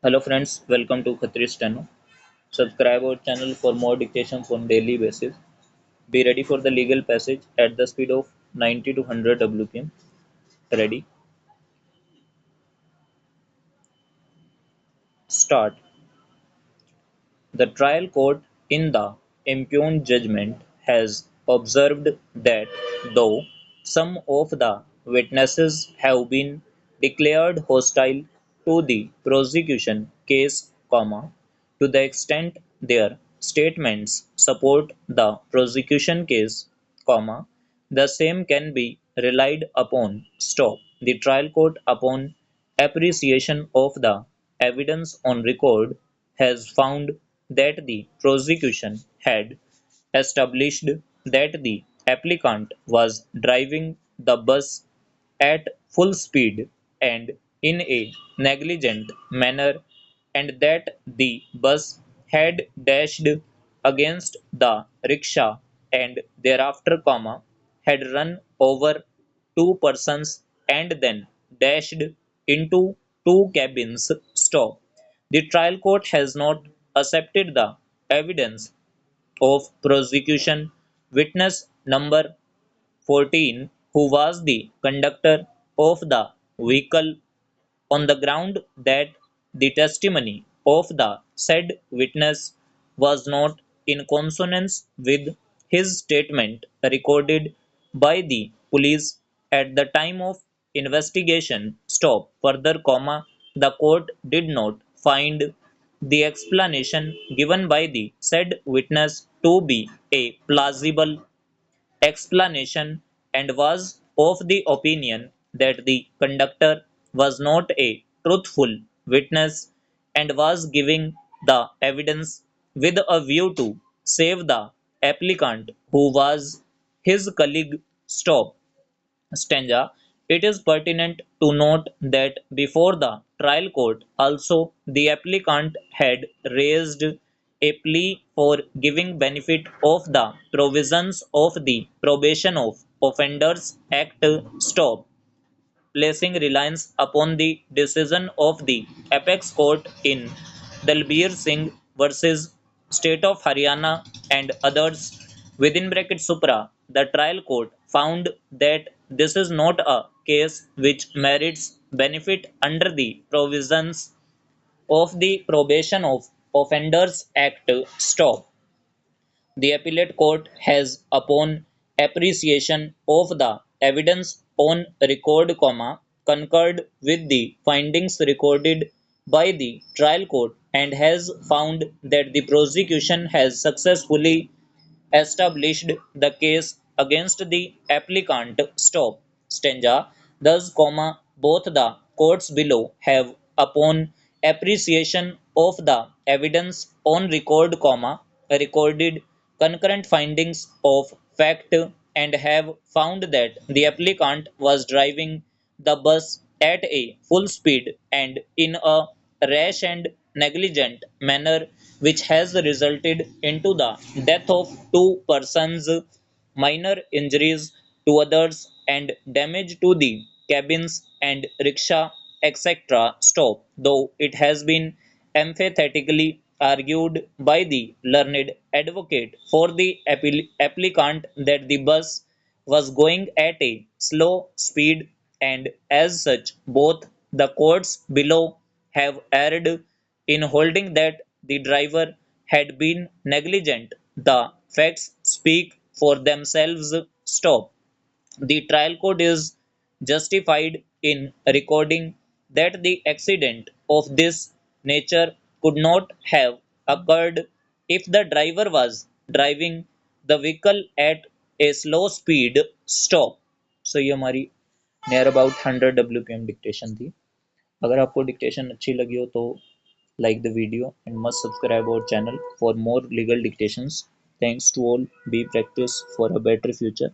Hello friends, welcome to Khatri Steno. Subscribe our channel for more dictations on daily basis. Be ready for the legal passage at the speed of 90 to 100 WPM. Ready? Start. The trial court in the impugned judgment has observed that though some of the witnesses have been declared hostile to the prosecution case, to the extent their statements support the prosecution case, the same can be relied upon. Stop. The trial court, upon appreciation of the evidence on record, has found that the prosecution had established that the applicant was driving the bus at full speed and in a negligent manner, and that the bus had dashed against the rickshaw and thereafter, had run over two persons and then dashed into two cabins. Stop. The trial court has not accepted the evidence of prosecution witness number 14, who was the conductor of the vehicle, on the ground that the testimony of the said witness was not in consonance with his statement recorded by the police at the time of investigation. Stop. Further, the court did not find the explanation given by the said witness to be a plausible explanation and was of the opinion that the conductor was not a truthful witness and was giving the evidence with a view to save the applicant, who was his colleague. Stop. Stanza. It is pertinent to note that before the trial court also the applicant had raised a plea for giving benefit of the provisions of the Probation of Offenders Act. Stop. Placing reliance upon the decision of the apex court in Dalbir Singh versus State of Haryana and others (Supra), the trial court found that this is not a case which merits benefit under the provisions of the Probation of Offenders Act. Stop. The appellate court has, upon appreciation of the evidence on record, concurred with the findings recorded by the trial court and has found that the prosecution has successfully established the case against the applicant. Stop. Stanza. Thus, both the courts below have, upon appreciation of the evidence on record, recorded concurrent findings of fact and have found that the applicant was driving the bus at a full speed and in a rash and negligent manner, which has resulted into the death of two persons, minor injuries to others, and damage to the cabins and rickshaw, etc. Stop. Though it has been emphatically argued by the learned advocate for the applicant that the bus was going at a slow speed, and as such both the courts below have erred in holding that the driver had been negligent. The facts speak for themselves. Stop. The trial court is justified in recording that the accident of this nature could not have occurred if the driver was driving the vehicle at a slow speed. Stop. So ये हमारी near about 100 WPM dictation थी. अगर आपको dictation अच्छी लगी हो तो like the video and must subscribe our channel for more legal dictations. Thanks to all. Be practice for a better future.